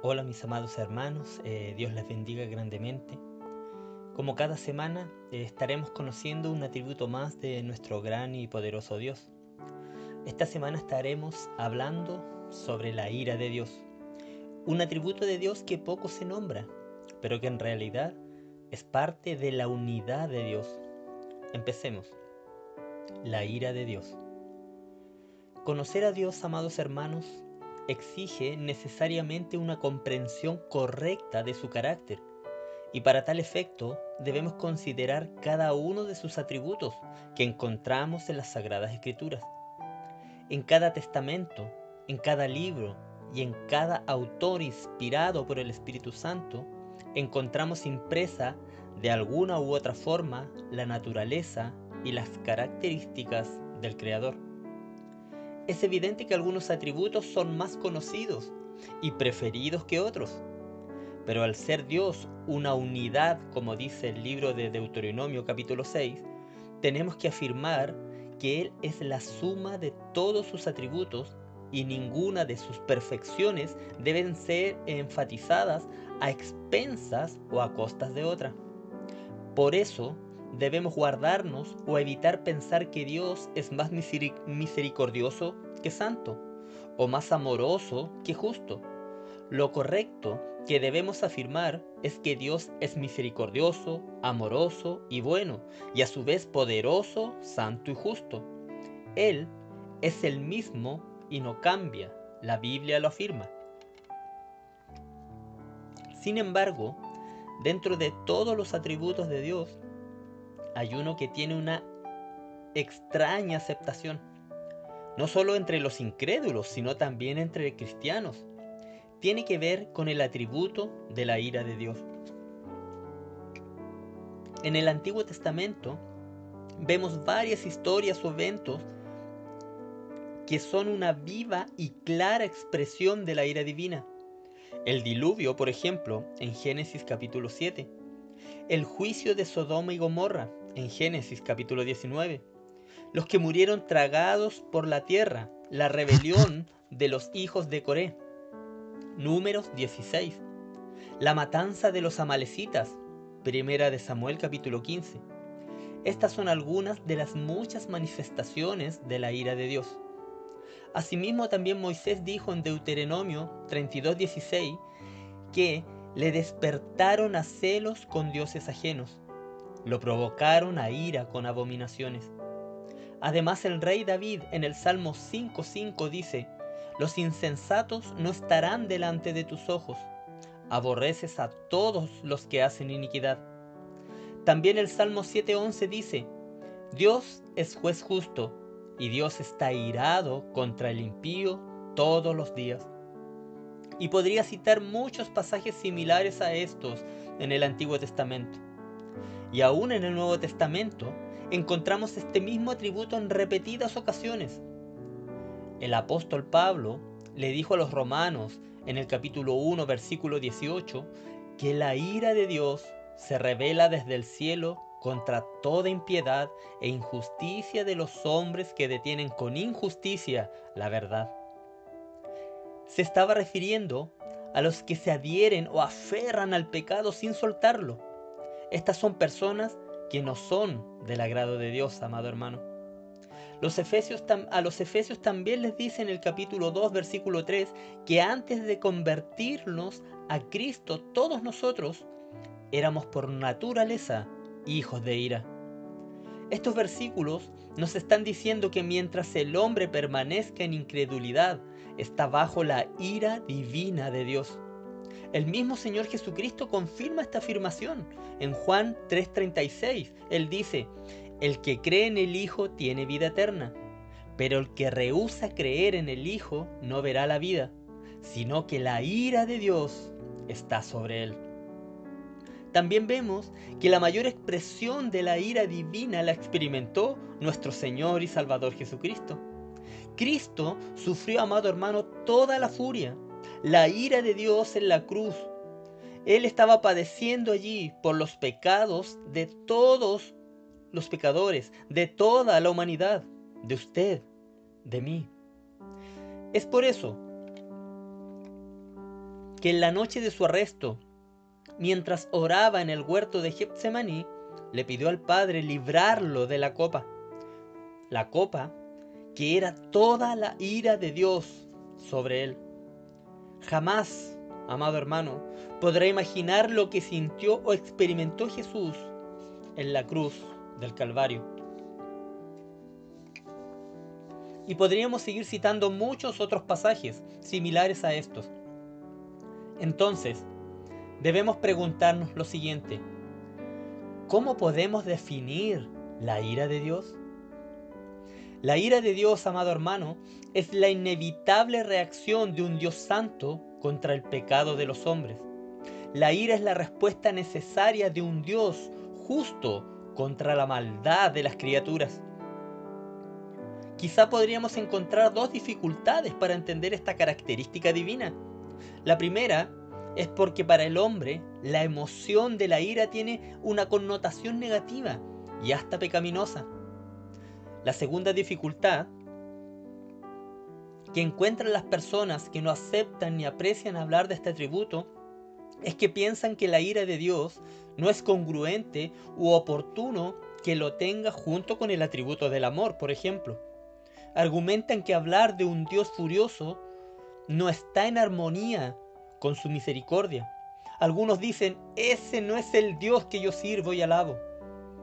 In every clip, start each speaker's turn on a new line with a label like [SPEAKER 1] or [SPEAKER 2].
[SPEAKER 1] Hola mis amados hermanos, Dios les bendiga grandemente. Como cada semana estaremos conociendo un atributo más de nuestro gran y poderoso Dios. Esta semana estaremos hablando sobre la ira de Dios, un atributo de Dios que poco se nombra, pero que en realidad es parte de la unidad de Dios. Empecemos. La ira de Dios. Conocer a Dios, amados hermanos, exige necesariamente una comprensión correcta de su carácter. Y para tal efecto debemos considerar cada uno de sus atributos que encontramos en las Sagradas Escrituras. En cada testamento, en cada libro y en cada autor inspirado por el Espíritu Santo, encontramos impresa de alguna u otra forma la naturaleza y las características del Creador. Es evidente que algunos atributos son más conocidos y preferidos que otros. Pero al ser Dios una unidad, como dice el libro de Deuteronomio capítulo 6, tenemos que afirmar que Él es la suma de todos sus atributos y ninguna de sus perfecciones deben ser enfatizadas a expensas o a costas de otra. Por eso debemos guardarnos o evitar pensar que Dios es más misericordioso que santo o más amoroso que justo. Lo correcto que debemos afirmar es que Dios es misericordioso, amoroso y bueno, y a su vez poderoso, santo y justo. Él es el mismo y no cambia. La Biblia lo afirma. Sin embargo, dentro de todos los atributos de Dios, hay uno que tiene una extraña aceptación, no solo entre los incrédulos, sino también entre cristianos. Tiene que ver con el atributo de la ira de Dios. En el Antiguo Testamento vemos varias historias o eventos que son una viva y clara expresión de la ira divina. El diluvio, por ejemplo, en Génesis capítulo 7. El juicio de Sodoma y Gomorra, en Génesis capítulo 19. Los que murieron tragados por la tierra, la rebelión de los hijos de Coré, Números 16. La matanza de los amalecitas, Primera de Samuel capítulo 15. Estas son algunas de las muchas manifestaciones de la ira de Dios. Asimismo también Moisés dijo en Deuteronomio 32:16 que le despertaron a celos con dioses ajenos, lo provocaron a ira con abominaciones. Además el rey David en el Salmo 5:5 dice: los insensatos no estarán delante de tus ojos, aborreces a todos los que hacen iniquidad. También el Salmo 7:11 dice: Dios es juez justo, y Dios está irado contra el impío todos los días. Y podría citar muchos pasajes similares a estos en el Antiguo Testamento. Y aún en el Nuevo Testamento encontramos este mismo atributo en repetidas ocasiones. El apóstol Pablo le dijo a los romanos en el capítulo 1, versículo 18, que la ira de Dios se revela desde el cielo contra toda impiedad e injusticia de los hombres que detienen con injusticia la verdad. Se estaba refiriendo a los que se adhieren o aferran al pecado sin soltarlo. Estas son personas que no son del agrado de Dios, amado hermano. A los efesios también les dice en el capítulo 2, versículo 3, que antes de convertirnos a Cristo, todos nosotros éramos por naturaleza hijos de ira. Estos versículos nos están diciendo que mientras el hombre permanezca en incredulidad, está bajo la ira divina de Dios. El mismo Señor Jesucristo confirma esta afirmación en Juan 3:36. Él dice: el que cree en el Hijo tiene vida eterna, pero el que rehúsa creer en el Hijo no verá la vida, sino que la ira de Dios está sobre él. También vemos que la mayor expresión de la ira divina la experimentó nuestro Señor y Salvador Jesucristo. Cristo sufrió, amado hermano, toda la furia, la ira de Dios en la cruz. Él estaba padeciendo allí por los pecados de todos los pecadores, de toda la humanidad, de usted, de mí. Es por eso que en la noche de su arresto, mientras oraba en el huerto de Getsemaní, le pidió al Padre librarlo de la copa que era toda la ira de Dios sobre él. Jamás, amado hermano, podrá imaginar lo que sintió o experimentó Jesús en la cruz del Calvario. Y podríamos seguir citando muchos otros pasajes similares a estos. Entonces, debemos preguntarnos lo siguiente: ¿cómo podemos definir la ira de Dios? La ira de Dios, amado hermano, es la inevitable reacción de un Dios santo contra el pecado de los hombres. La ira es la respuesta necesaria de un Dios justo contra la maldad de las criaturas. Quizá podríamos encontrar dos dificultades para entender esta característica divina. La primera es porque para el hombre la emoción de la ira tiene una connotación negativa y hasta pecaminosa. La segunda dificultad que encuentran las personas que no aceptan ni aprecian hablar de este atributo es que piensan que la ira de Dios no es congruente u oportuno que lo tenga junto con el atributo del amor, por ejemplo. Argumentan que hablar de un Dios furioso no está en armonía con su misericordia. Algunos dicen: ese no es el Dios que yo sirvo y alabo,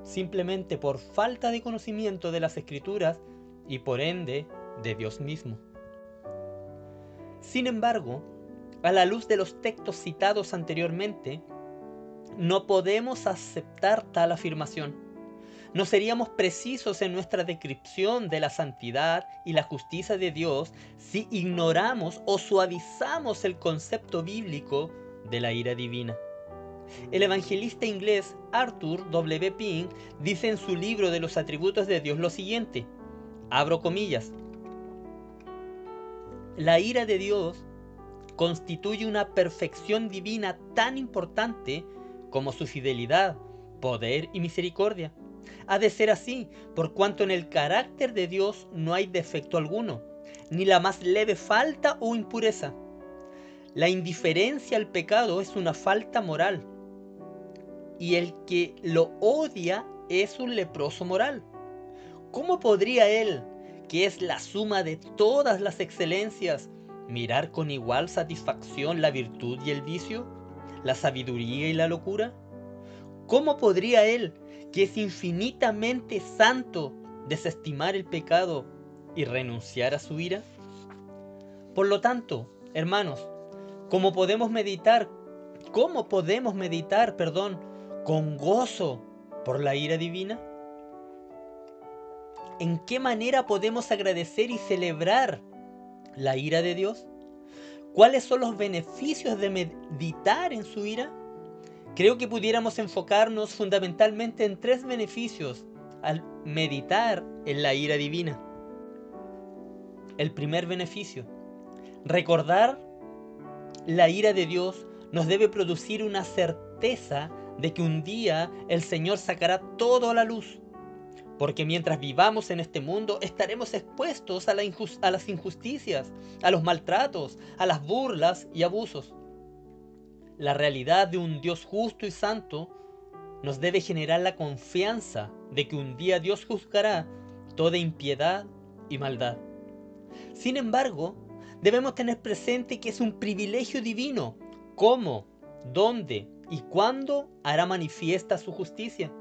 [SPEAKER 1] simplemente por falta de conocimiento de las Escrituras y por ende de Dios mismo. Sin embargo, a la luz de los textos citados anteriormente, no podemos aceptar tal afirmación. No seríamos precisos en nuestra descripción de la santidad y la justicia de Dios si ignoramos o suavizamos el concepto bíblico de la ira divina. El evangelista inglés Arthur W. Pink dice en su libro de los atributos de Dios lo siguiente, abro comillas: la ira de Dios constituye una perfección divina tan importante como su fidelidad, poder y misericordia. Ha de ser así, por cuanto en el carácter de Dios no hay defecto alguno, ni la más leve falta o impureza. La indiferencia al pecado es una falta moral, y el que lo odia es un leproso moral. ¿Cómo podría él, que es la suma de todas las excelencias, mirar con igual satisfacción la virtud y el vicio, la sabiduría y la locura? ¿Cómo podría él, que es infinitamente santo, desestimar el pecado y renunciar a su ira? Por lo tanto, hermanos, ¿cómo podemos meditar, con gozo por la ira divina? ¿En qué manera podemos agradecer y celebrar la ira de Dios? ¿Cuáles son los beneficios de meditar en su ira? Creo que pudiéramos enfocarnos fundamentalmente en tres beneficios al meditar en la ira divina. El primer beneficio: recordar la ira de Dios nos debe producir una certeza de que un día el Señor sacará todo a la luz. Porque mientras vivamos en este mundo estaremos expuestos a las injusticias, a los maltratos, a las burlas y abusos. La realidad de un Dios justo y santo nos debe generar la confianza de que un día Dios juzgará toda impiedad y maldad. Sin embargo, debemos tener presente que es un privilegio divino cómo, dónde y cuándo hará manifiesta su justicia.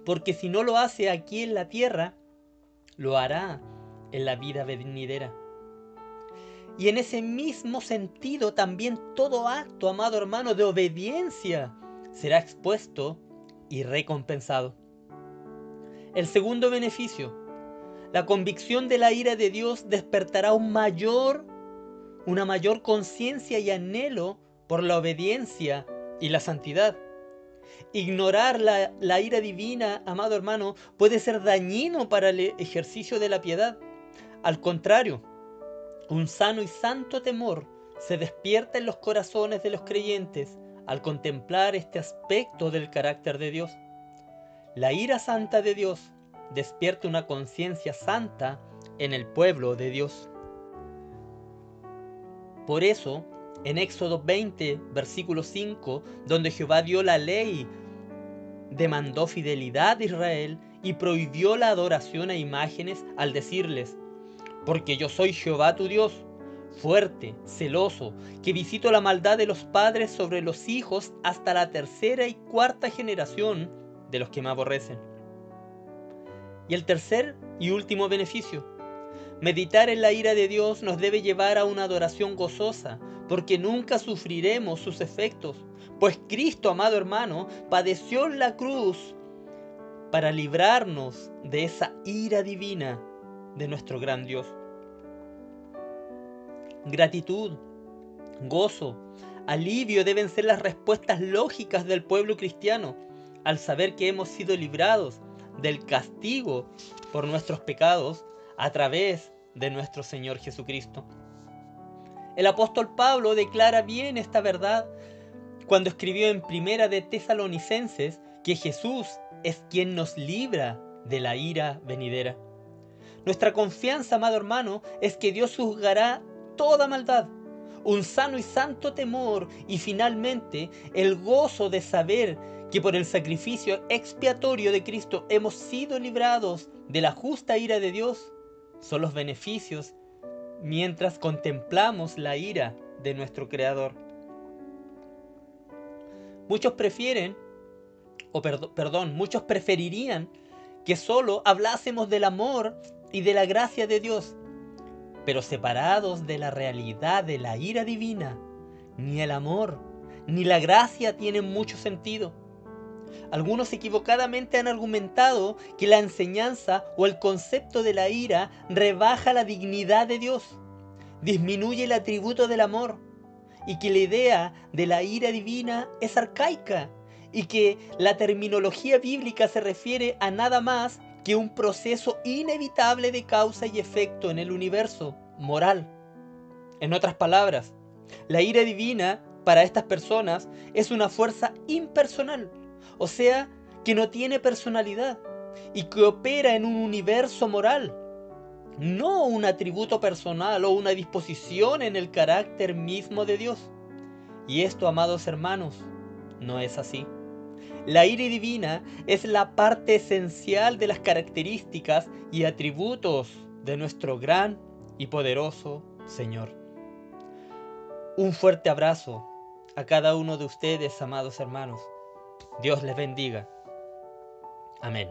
[SPEAKER 1] Porque si no lo hace aquí en la tierra, lo hará en la vida venidera. Y en ese mismo sentido también todo acto, amado hermano, de obediencia será expuesto y recompensado. El segundo beneficio: la convicción de la ira de Dios despertará una mayor conciencia y anhelo por la obediencia y la santidad. Ignorar la ira divina, amado hermano, puede ser dañino para el ejercicio de la piedad. Al contrario, un sano y santo temor se despierta en los corazones de los creyentes al contemplar este aspecto del carácter de Dios. La ira santa de Dios despierta una conciencia santa en el pueblo de Dios. Por eso, en Éxodo 20, versículo 5, donde Jehová dio la ley, demandó fidelidad de Israel y prohibió la adoración a imágenes al decirles: porque yo soy Jehová tu Dios, fuerte, celoso, que visito la maldad de los padres sobre los hijos hasta la tercera y cuarta generación de los que me aborrecen. Y el tercer y último beneficio: meditar en la ira de Dios nos debe llevar a una adoración gozosa, porque nunca sufriremos sus efectos, pues Cristo, amado hermano, padeció en la cruz para librarnos de esa ira divina de nuestro gran Dios. Gratitud, gozo, alivio deben ser las respuestas lógicas del pueblo cristiano al saber que hemos sido librados del castigo por nuestros pecados a través de nuestro Señor Jesucristo. El apóstol Pablo declara bien esta verdad cuando escribió en Primera de Tesalonicenses que Jesús es quien nos libra de la ira venidera. Nuestra confianza, amado hermano, es que Dios juzgará toda maldad, un sano y santo temor y finalmente el gozo de saber que por el sacrificio expiatorio de Cristo hemos sido librados de la justa ira de Dios, son los beneficios mientras contemplamos la ira de nuestro Creador. Muchos muchos preferirían que solo hablásemos del amor y de la gracia de Dios, pero separados de la realidad de la ira divina, ni el amor ni la gracia tienen mucho sentido. Algunos equivocadamente han argumentado que la enseñanza o el concepto de la ira rebaja la dignidad de Dios, disminuye el atributo del amor, y que la idea de la ira divina es arcaica, y que la terminología bíblica se refiere a nada más que un proceso inevitable de causa y efecto en el universo moral. En otras palabras, la ira divina para estas personas es una fuerza impersonal, o sea, que no tiene personalidad y que opera en un universo moral, no un atributo personal o una disposición en el carácter mismo de Dios. Y esto, amados hermanos, no es así. La ira divina es la parte esencial de las características y atributos de nuestro gran y poderoso Señor. Un fuerte abrazo a cada uno de ustedes, amados hermanos. Dios les bendiga. Amén.